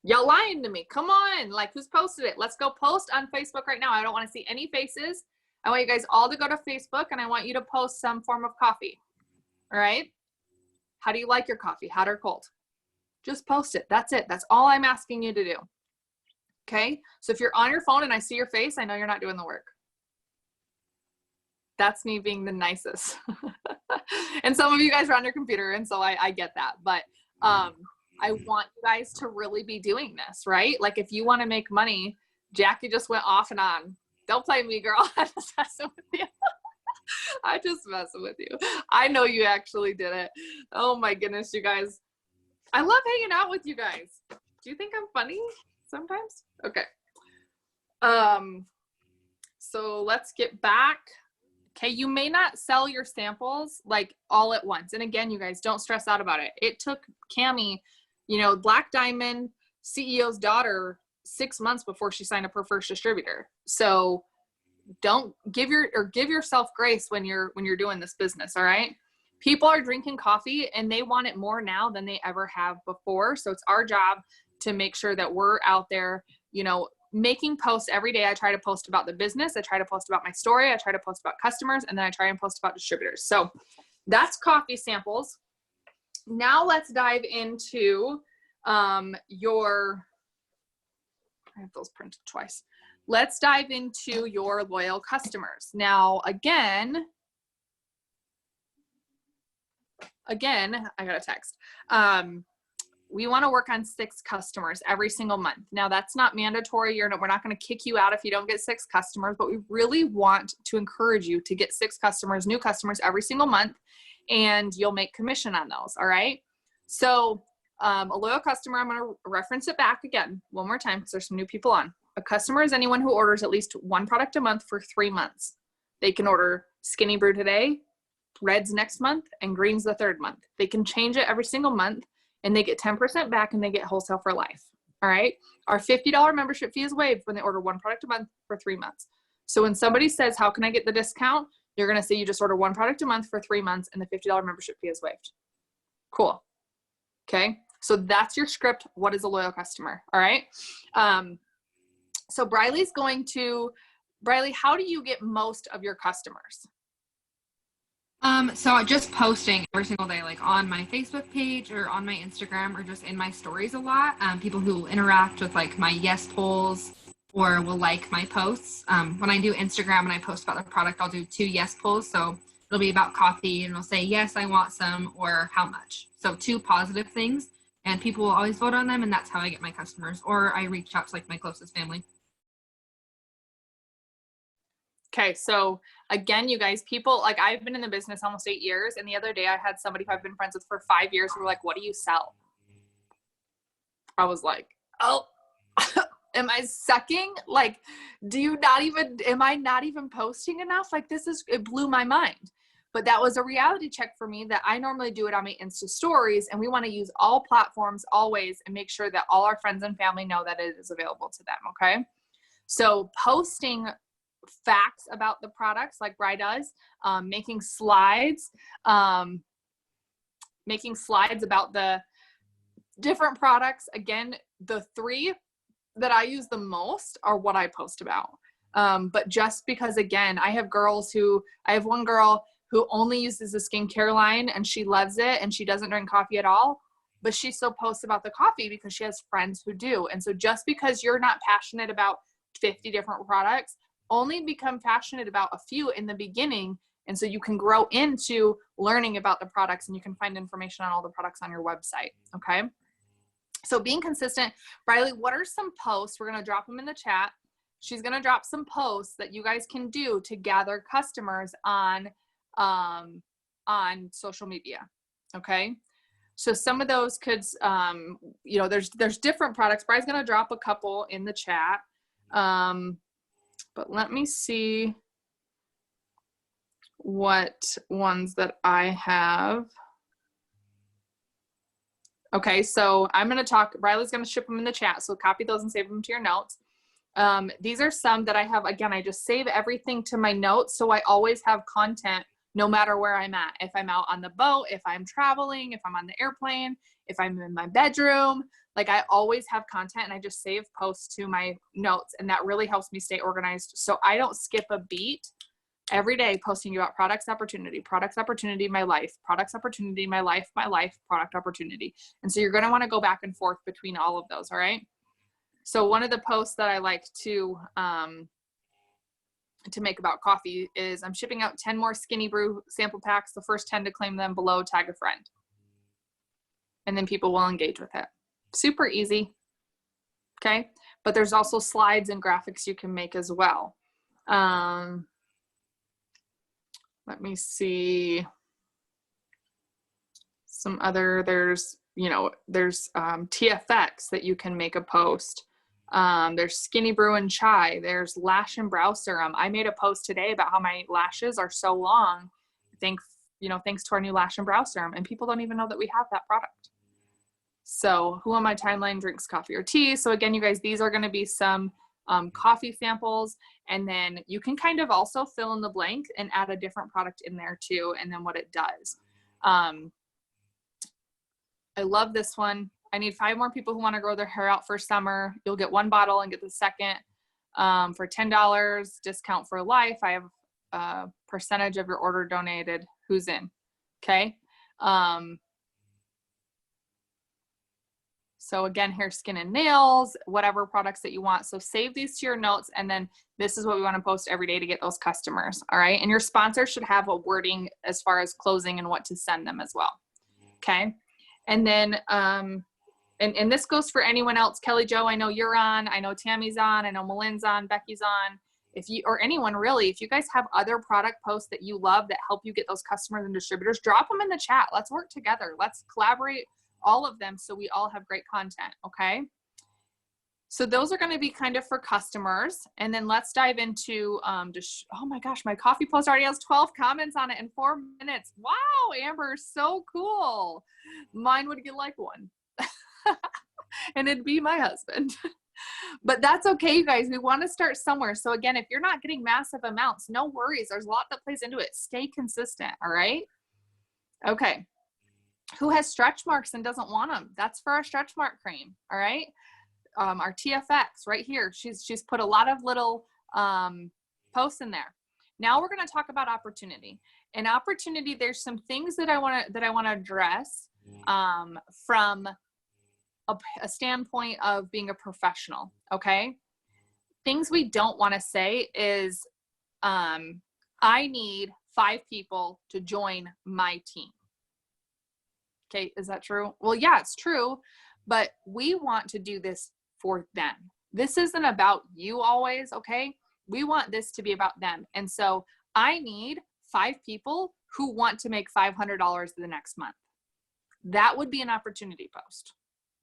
Y'all lying to me. Come on. Like, who's posted it? Let's go post on Facebook right now. I don't want to see any faces. I want you guys all to go to Facebook and I want you to post some form of coffee. All right. How do you like your coffee? Hot or cold? Just post it. That's it. That's all I'm asking you to do. Okay. So if you're on your phone and I see your face, I know you're not doing the work. That's me being the nicest. And some of you guys are on your computer. And so I get that. But, I want you guys to really be doing this, right? Like, if you want to make money, Jackie just went off and on. Don't play me, girl. I'm just messing with you. I just messing with you. I know you actually did it. Oh my goodness, you guys. I love hanging out with you guys. Do you think I'm funny sometimes? Okay. So let's get back. Okay, you may not sell your samples like all at once. And again, you guys, don't stress out about it. It took Cammie, Black Diamond CEO's daughter 6 months before she signed up her first distributor. So don't give yourself grace when you're doing this business. All right. People are drinking coffee and they want it more now than they ever have before. So it's our job to make sure that we're out there, making posts every day. I try to post about the business. I try to post about my story. I try to post about customers, and then I try and post about distributors. So that's coffee samples. Now let's dive into I have those printed twice. Let's dive into your loyal customers. Now, again, I got a text. We want to work on 6 customers every single month. Now, that's not mandatory. We're not going to kick you out if you don't get 6 customers, but we really want to encourage you to get 6 customers, new customers every single month, and you'll make commission on those. All right. So a loyal customer, I'm going to reference it back again one more time because there's some new people on. A customer is anyone who orders at least 1 product a month for 3 months. They can order Skinny Brew today, Reds next month, and Greens the 3rd month. They can change it every single month, and they get 10% back, and they get wholesale for life. All right. Our $50 membership fee is waived when they order 1 product a month for 3 months. So when somebody says, how can I get the discount? You're going to say you just order 1 product a month for 3 months and the $50 membership fee is waived. Cool. Okay. So that's your script. What is a loyal customer? All right. So Briley, how do you get most of your customers? So just posting every single day, like on my Facebook page or on my Instagram or just in my stories a lot. People who interact with like my yes polls or will like my posts. When I do Instagram and I post about the product, I'll do 2 yes polls. So it'll be about coffee and it'll say, yes, I want some, or how much. So 2 positive things, and people will always vote on them. And that's how I get my customers, or I reach out to like my closest family. Okay, so again, you guys, people, like, I've been in the business almost 8 years, and the other day I had somebody who I've been friends with for 5 years who were like, what do you sell? I was like, oh, am I sucking? Like, am I not even posting enough? Like, it blew my mind. But that was a reality check for me that I normally do it on my Insta stories, and we want to use all platforms always and make sure that all our friends and family know that it is available to them, okay? So posting facts about the products like Bri does, making slides about the different products. Again, the 3 that I use the most are what I post about. But just because, again, I have one girl who only uses the skincare line and she loves it and she doesn't drink coffee at all. but she still posts about the coffee because she has friends who do. And so just because you're not passionate about 50 different products, only become passionate about a few in the beginning. And so you can grow into learning about the products, and you can find information on all the products on your website. Okay. So being consistent. Briley, what are some posts? We're going to drop them in the chat. She's going to drop some posts that you guys can do to gather customers on social media. Okay. So some of those could, you know, there's different products. Bry's going to drop a couple in the chat. But let me see what ones that I have. Okay, so I'm going to talk, Riley's going to ship them in the chat, so copy those and save them to your notes. These are some that I have. Again, I just save everything to my notes, so I always have content no matter where I'm at. If I'm out on the boat, if I'm traveling, if I'm on the airplane, if I'm in my bedroom, like I always have content, and I just save posts to my notes, and that really helps me stay organized. So I don't skip a beat. Every day posting about products opportunity, my life, products opportunity, my life, product opportunity. And so you're going to want to go back and forth between all of those. All right. So one of the posts that I like to make about coffee is I'm shipping out 10 more Skinny Brew sample packs. The first 10 to claim them below, tag a friend. And then people will engage with it. Super easy. Okay. But there's also slides and graphics you can make as well. Let me see some other, there's TFX that you can make a post. There's Skinny Brew and Chai. There's Lash and Brow Serum. I made a post today about how my lashes are so long. Thanks to our new Lash and Brow Serum, and people don't even know that we have that product. So who on my timeline drinks coffee or tea? So again, you guys, these are going to be some coffee samples, and then you can kind of also fill in the blank and add a different product in there too, and then what it does. I love this one. I need 5 more people who want to grow their hair out for summer. You'll get 1 bottle and get the second for $10, discount for life. I have a percentage of your order donated. Who's in? Okay. So again, hair, skin, and nails, whatever products that you want. So save these to your notes, and then this is what we want to post every day to get those customers. All right. And your sponsor should have a wording as far as closing and what to send them as well. Okay. And then, and this goes for anyone else. Kelly Jo, I know you're on. I know Tammy's on. I know Malin's on. Becky's on. If you, or anyone really, if you guys have other product posts that you love that help you get those customers and distributors, drop them in the chat. Let's work together. Let's collaborate all of them so we all have great content. Okay. So those are going to be kind of for customers. And then let's dive into, oh my gosh, my coffee post already has 12 comments on it in 4 minutes. Wow, Amber, so cool. Mine would get like 1. And it'd be my husband. But that's okay, you guys. We want to start somewhere. So again, if you're not getting massive amounts, no worries. There's a lot that plays into it. Stay consistent. All right. Okay. Who has stretch marks and doesn't want them? That's for our stretch mark cream. All right. Our TFX right here. She's put a lot of little posts in there. Now we're going to talk about opportunity. And opportunity, there's some things that I want to address from a standpoint of being a professional. Okay. Things we don't want to say is, I need 5 people to join my team. Okay. Is that true? Well, yeah, it's true, but we want to do this for them. This isn't about you always. Okay. We want this to be about them. And so I need 5 people who want to make $500 the next month. That would be an opportunity post.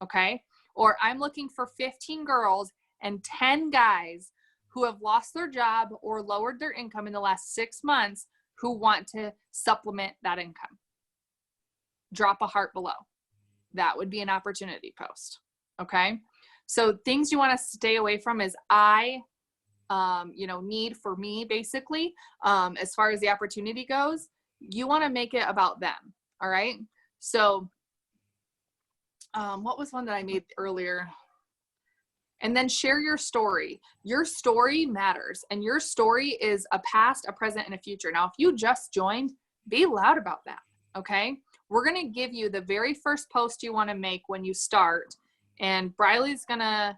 Okay. Or I'm looking for 15 girls and 10 guys who have lost their job or lowered their income in the last 6 months who want to supplement that income. Drop a heart below. That would be an opportunity post. Okay. So things you want to stay away from is need for me, basically, as far as the opportunity goes, you want to make it about them. All right. So, what was one that I made earlier? And then share your story. Your story matters, and your story is a past, a present, and a future. Now, if you just joined, be loud about that. Okay. we're going to give you the very first post you want to make when you start. And Briley's going to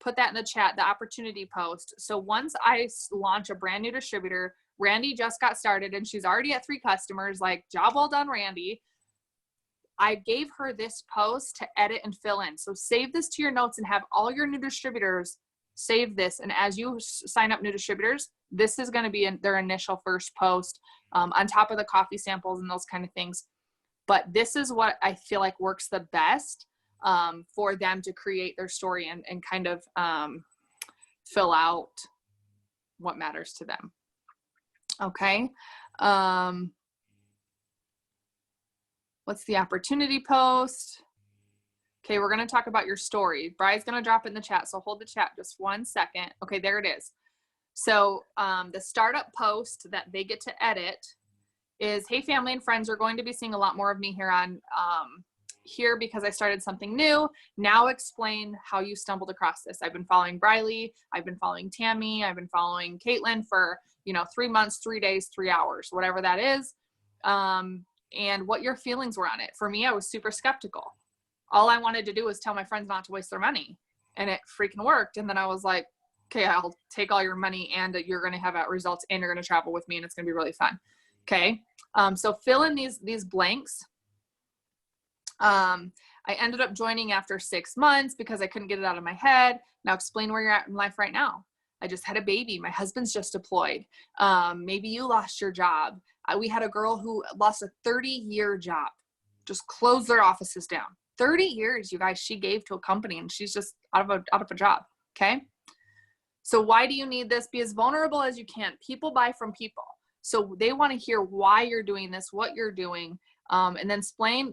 put that in the chat, the opportunity post. So once I launch a brand new distributor, Randy just got started and she's already at 3 customers, like, job well done, Randy. I gave her this post to edit and fill in. So save this to your notes and have all your new distributors save this. And as you sign up new distributors, this is going to be their initial first post, on top of the coffee samples and those kind of things. But this is what I feel like works the best, for them to create their story and kind of fill out what matters to them. Okay. What's the opportunity post? Okay, we're going to talk about your story. Bry's going to drop it in the chat, so hold the chat just 1 second. Okay, there it is. So the startup post that they get to edit is, hey, family and friends are going to be seeing a lot more of me here on here because I started something new. Now explain how you stumbled across this. I've been following Briley. I've been following Tammy. I've been following Caitlin for, 3 months, 3 days, 3 hours, whatever that is. And what your feelings were on it. For me, I was super skeptical. All I wanted to do was tell my friends not to waste their money, and it freaking worked. And then I was like, okay, I'll take all your money and you're going to have results and you're going to travel with me and it's going to be really fun. Okay. So fill in these blanks. I ended up joining after 6 months because I couldn't get it out of my head. Now explain where you're at in life right now. I just had a baby. My husband's just deployed. Maybe you lost your job. We had a girl who lost a 30-year job, just closed their offices down. 30 years, you guys, she gave to a company and she's just out of a job. Okay. So why do you need this? Be as vulnerable as you can. People buy from people. So they want to hear why you're doing this, what you're doing, and then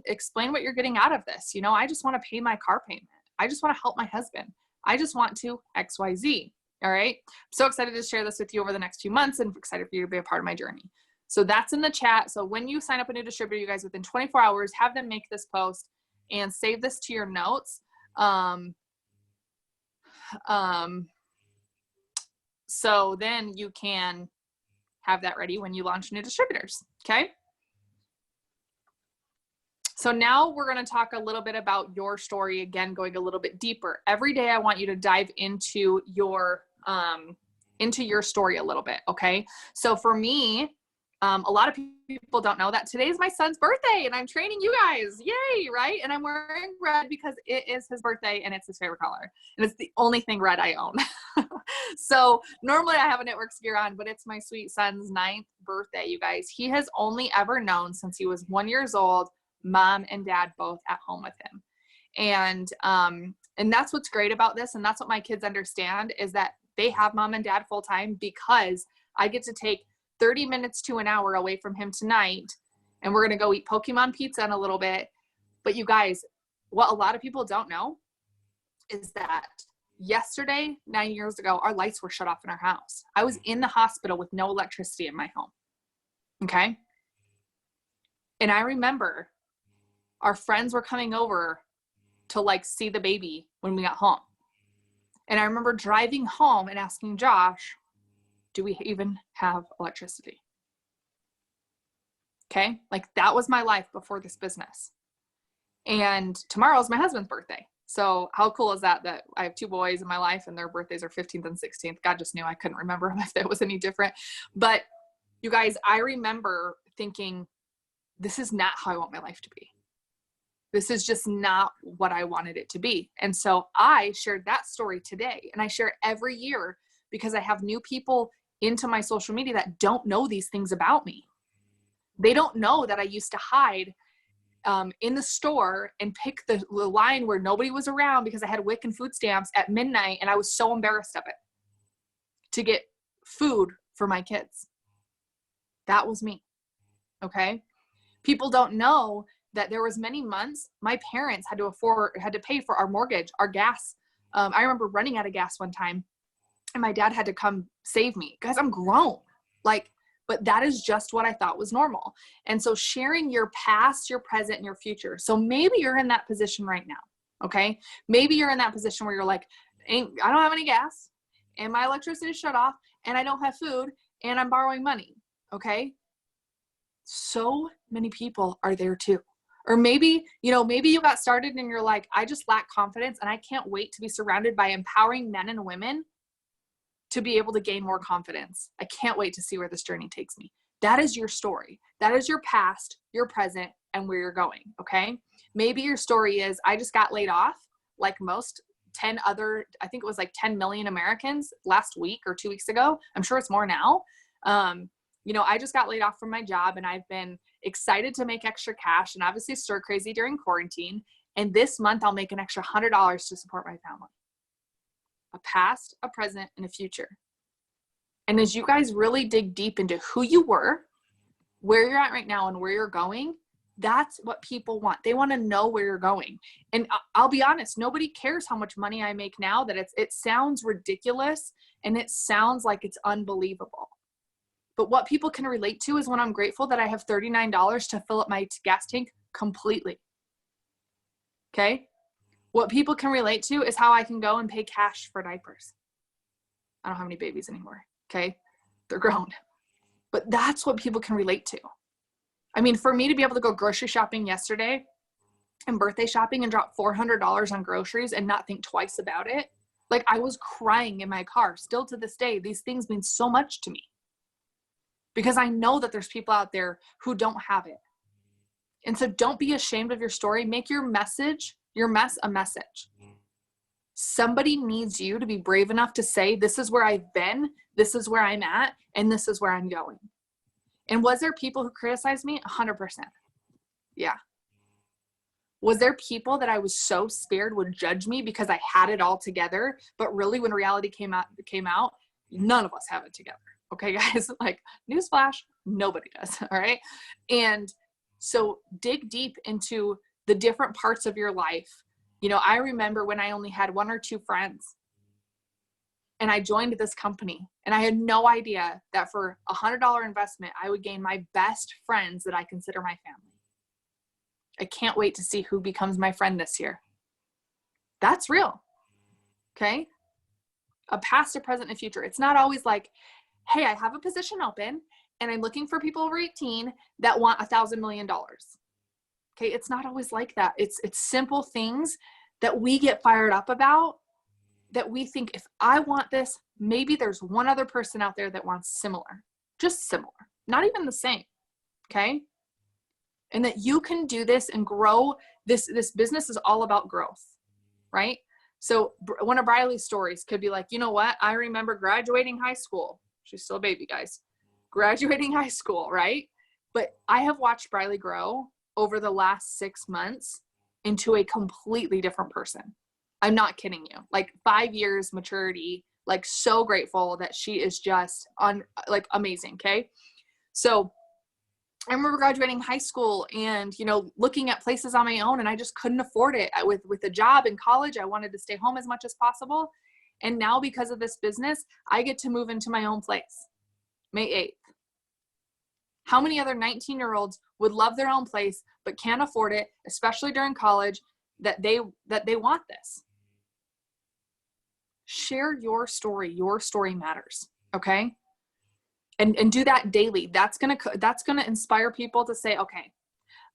explain what you're getting out of this. I just want to pay my car payment. I just want to help my husband. I just want to XYZ. All right. I'm so excited to share this with you over the next few months and excited for you to be a part of my journey. So that's in the chat. So when you sign up a new distributor, you guys, within 24 hours, have them make this post and save this to your notes. So then you can have that ready when you launch new distributors. Okay. So now we're going to talk a little bit about your story, again, going a little bit deeper. Every day I want you to dive into your story a little bit. Okay. So for me, a lot of people don't know that today's my son's birthday and I'm training you guys. Yay. Right. And I'm wearing red because it is his birthday and it's his favorite color. And it's the only thing red I own. So normally I have a Knitworks gear on, but it's my sweet son's 9th birthday, you guys. He has only ever known since he was 1 year old, mom and dad both at home with him. And that's what's great about this. And that's what my kids understand, is that they have mom and dad full time because I get to take 30 minutes to an hour away from him tonight. And we're going to go eat Pokemon pizza in a little bit. But you guys, what a lot of people don't know is that yesterday, 9 years ago, our lights were shut off in our house. I was in the hospital with no electricity in my home. Okay. And I remember our friends were coming over to see the baby when we got home. And I remember driving home and asking Josh, do we even have electricity? Okay. That was my life before this business. And tomorrow is my husband's birthday. So how cool is that I have 2 boys in my life and their birthdays are 15th and 16th. God just knew. I couldn't remember if that was any different. But you guys, I remember thinking, this is not how I want my life to be. This is just not what I wanted it to be. And so I shared that story today, and I share it every year because I have new people into my social media that don't know these things about me. They don't know that I used to hide in the store and pick the line where nobody was around because I had WIC and food stamps at midnight, and I was so embarrassed of it, to get food for my kids. That was me. Okay. People don't know that there was many months my parents had to pay for our mortgage, our gas. I remember running out of gas one time and my dad had to come save me. Guys, I'm grown. But that is just what I thought was normal. And so sharing your past, your present, and your future. So maybe you're in that position right now. Okay. Maybe you're in that position where you're like, I don't have any gas and my electricity is shut off and I don't have food and I'm borrowing money. Okay. So many people are there too. Or maybe, maybe you got started and you're like, I just lack confidence and I can't wait to be surrounded by empowering men and women to be able to gain more confidence. I can't wait to see where this journey takes me. That is your story. That is your past, your present, and where you're going, okay? Maybe your story is, I just got laid off like most 10 other, I think it was like 10 million Americans last week or 2 weeks ago. I'm sure it's more now. I just got laid off from my job and I've been excited to make extra cash and obviously stir crazy during quarantine. And this month I'll make an extra $100 to support my family. A past, a present, and a future. And as you guys really dig deep into who you were, where you're at right now, and where you're going, that's what people want. They want to know where you're going. And I'll be honest, nobody cares how much money I make now. That it sounds ridiculous and it sounds like it's unbelievable. But what people can relate to is when I'm grateful that I have $39 to fill up my gas tank completely. Okay? What people can relate to is how I can go and pay cash for diapers. I don't have any babies anymore. Okay? They're grown. But that's what people can relate to. I mean, for me to be able to go grocery shopping yesterday and birthday shopping and drop $400 on groceries and not think twice about it, like I was crying in my car. Still to this day, these things mean so much to me. Because I know that there's people out there who don't have it. And so don't be ashamed of your story. Make your mess a message. Somebody needs you to be brave enough to say, this is where I've been, this is where I'm at, and this is where I'm going. And was there people who criticized me? 100%. Yeah. Was there people that I was so scared would judge me because I had it all together, but really when reality came out, none of us have it together. Okay, guys, like newsflash, nobody does. All right. And so dig deep into the different parts of your life. I remember when I only had 1 or 2 friends and I joined this company and I had no idea that for $100 investment, I would gain my best friends that I consider my family. I can't wait to see who becomes my friend this year. That's real. Okay. A past, a present, and a future. It's not always like, hey, I have a position open and I'm looking for people over 18 that want $1,000 million. Okay. It's not always like that. It's simple things that we get fired up about that we think if I want this, maybe there's one other person out there that wants similar, just similar, not even the same. Okay. And that you can do this and grow this business is all about growth, right? So one of Briley's stories could be like, you know what? I remember graduating high school. She's still a baby, guys. Graduating high school, right? But I have watched Briley grow over the last 6 months into a completely different person. I'm not kidding you. Like 5 years maturity, like so grateful that she is just amazing. Okay. So I remember graduating high school and, looking at places on my own and I just couldn't afford it. With a job in college, I wanted to stay home as much as possible. And now because of this business, I get to move into my own place, May 8th. How many other 19-year-olds would love their own place, but can't afford it, especially during college, that they want this? Share your story. Your story matters. Okay. And do that daily. That's going to inspire people to say, okay,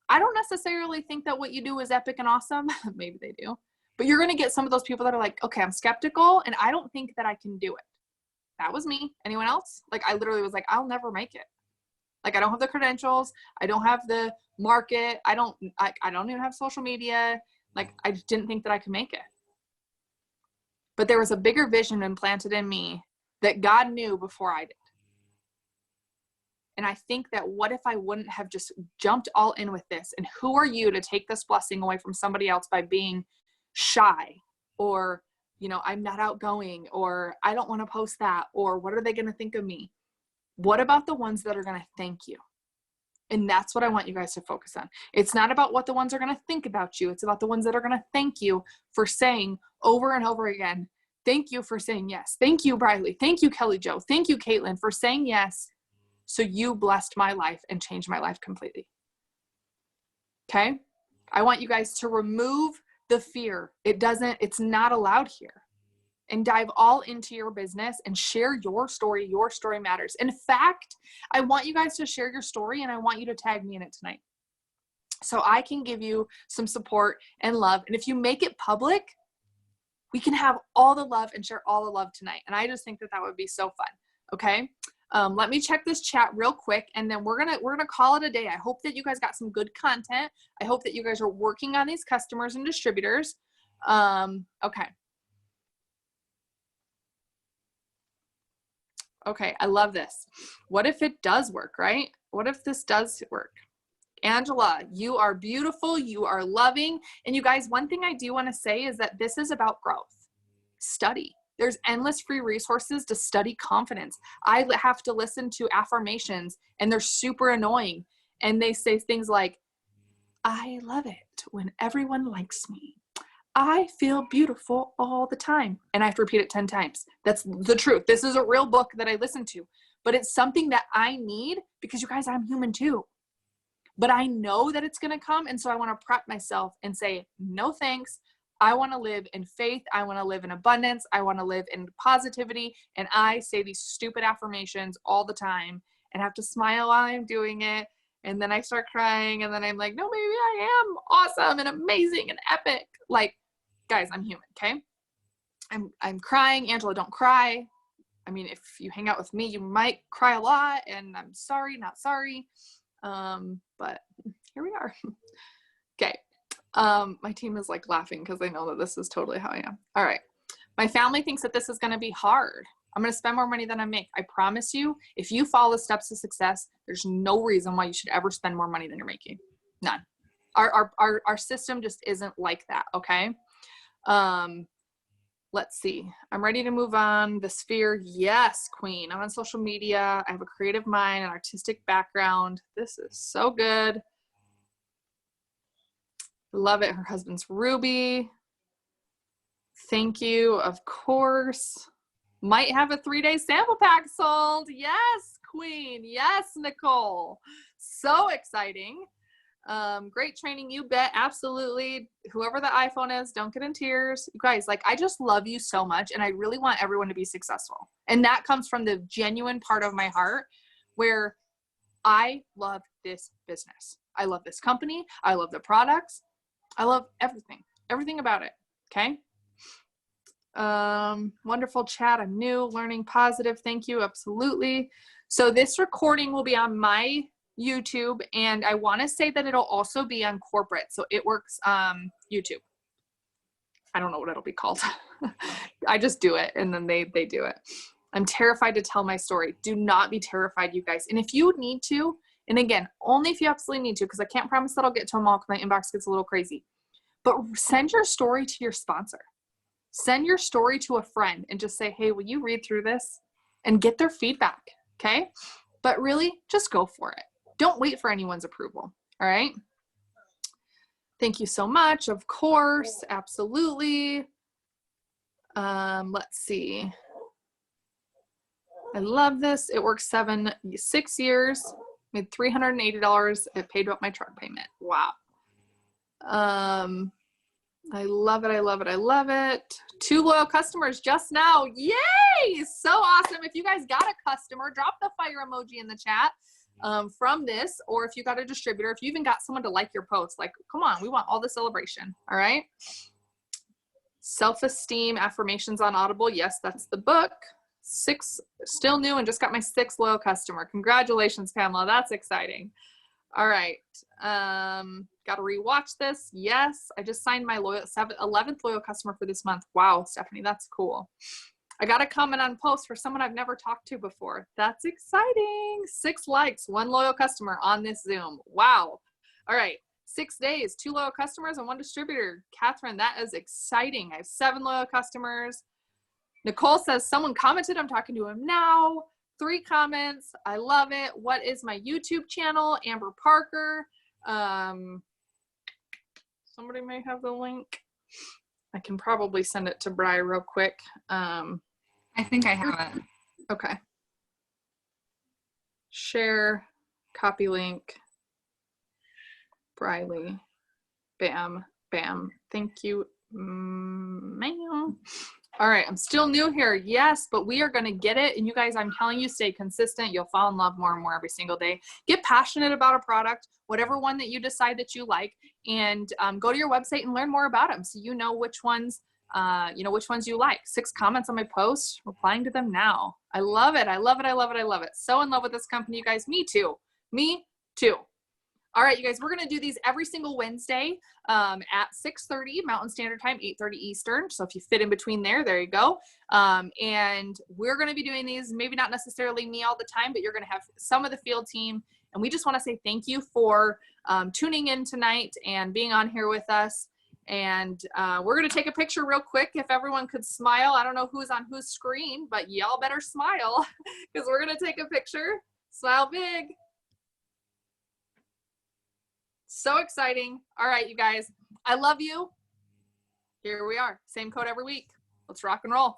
I don't necessarily think that what you do is epic and awesome. Maybe they do, but you're going to get some of those people that are like, okay, I'm skeptical and I don't think that I can do it. That was me. Anyone else? Like, I literally was like, I'll never make it. Like, I don't have the credentials. I don't have the market. I don't even have social media. Like, I just didn't think that I could make it. But there was a bigger vision implanted in me that God knew before I did. And I think that what if I wouldn't have just jumped all in with this? And who are you to take this blessing away from somebody else by being shy or, I'm not outgoing or I don't want to post that or what are they going to think of me? What about the ones that are going to thank you? And that's what I want you guys to focus on. It's not about what the ones are going to think about you. It's about the ones that are going to thank you for saying over and over again, thank you for saying yes. Thank you, Briley. Thank you, Kelly Jo. Thank you, Caitlin, for saying yes. So you blessed my life and changed my life completely. Okay. I want you guys to remove the fear. It's not allowed here. And dive all into your business and share your story. Your story matters. In fact, I want you guys to share your story and I want you to tag me in it tonight. so I can give you some support and love. And if you make it public, we can have all the love and share all the love tonight. And I just think that that would be so fun. Okay. Let me check this chat real quick, and then we're gonna call it a day. I hope that you guys got some good content. I hope that you guys are working on these customers and distributors. Okay. Okay, I love this. What if it does work, right? What if this does work? Angela, you are beautiful, you are loving. And you guys, one thing I do want to say is that this is about growth. Study. There's endless free resources to study confidence. I have to listen to affirmations, and they're super annoying. And they say things like, I love it when everyone likes me. I feel beautiful all the time. And I have to repeat it 10 times. That's the truth. This is a real book that I listen to, but it's something that I need because you guys, I'm human too. But I know that it's going to come. And so I want to prep myself and say, no thanks. I want to live in faith. I want to live in abundance. I want to live in positivity. And I say these stupid affirmations all the time and have to smile while I'm doing it. And then I start crying. And then I'm like, no, maybe I am awesome and amazing and epic. Like, guys, I'm human. Okay. I'm crying. Angela, don't cry. I mean, if you hang out with me, you might cry a lot, and I'm sorry, not sorry. But here we are. Okay. My team is like laughing because they know that this is totally how I am. All right. My family thinks that this is going to be hard. I'm going to spend more money than I make. I promise you, if you follow the steps to success, there's no reason why you should ever spend more money than you're making. None. Our system just isn't like that. Okay. Let's see. I'm ready to move on. The sphere. Yes, queen. I'm on social media. I have a creative mind and artistic background. This is so good. Love it. Her husband's Ruby. Thank you. Of course. Might have a 3-day sample pack sold. Yes, queen. Yes, Nicole. So exciting. Great training. You bet. Absolutely. Whoever the iPhone is, don't get in tears. You guys, like, I just love you so much. And I really want everyone to be successful. And that comes from the genuine part of my heart where I love this business. I love this company. I love the products. I love everything about it. Okay. Wonderful chat. I'm new, learning positive. Thank you. Absolutely. So this recording will be on my YouTube, and I want to say that it'll also be on corporate. So it works, YouTube. I don't know what it'll be called. I just do it, and then they do it. I'm terrified to tell my story. Do not be terrified, you guys. And if you need to, and again, only if you absolutely need to, because I can't promise that I'll get to them all because my inbox gets a little crazy, but send your story to your sponsor. Send your story to a friend and just say, hey, will you read through this and get their feedback? Okay. But really just go for it. Don't wait for anyone's approval. All right. Thank you so much. Of course. Absolutely. Let's see. I love this. It worked 6 years, made $380. It paid up my truck payment. Wow. I love it. I love it. I love it. 2 loyal customers just now. Yay! So awesome. If you guys got a customer, drop the fire emoji in the chat from this, or if you got a distributor, if you even got someone to like your post, like, come on, we want all the celebration. All right. Self-esteem affirmations on Audible. Yes, that's the book. 6, still new, and just got my 6th loyal customer. Congratulations, Pamela. That's exciting. All right. Got to rewatch this. Yes. I just signed my 11th loyal customer for this month. Wow, Stephanie, that's cool. I got a comment on post for someone I've never talked to before. That's exciting. 6 likes, 1 loyal customer on this Zoom. Wow. All right. 6 days, 2 loyal customers and 1 distributor. Catherine, that is exciting. I have 7 loyal customers. Nicole says someone commented. I'm talking to him now. 3 comments. I love it. What is my YouTube channel? Amber Parker. Somebody may have the link. I can probably send it to Bri real quick. I think I have it. Okay. Share, copy link. Briley. Bam, bam. Thank you, ma'am. All right, I'm still new here. Yes, but we are going to get it. And you guys, I'm telling you, stay consistent. You'll fall in love more and more every single day. Get passionate about a product, whatever one that you decide that you like, and go to your website and learn more about them so you know which ones, which ones you like. 6 comments on my post, replying to them now. I love it. I love it. I love it. I love it. So in love with this company, you guys. Me too. Me too. All right, you guys, we're going to do these every single Wednesday at 6:30 Mountain Standard Time, 8:30 Eastern. So if you fit in between there you go. And we're going to be doing these, maybe not necessarily me all the time, but you're going to have some of the field team. And we just want to say thank you for tuning in tonight and being on here with us. And we're going to take a picture real quick. If everyone could smile. I don't know who's on whose screen, but y'all better smile because we're going to take a picture. Smile big. So exciting. All right, you guys. I love you. Here we are. Same code every week. Let's rock and roll.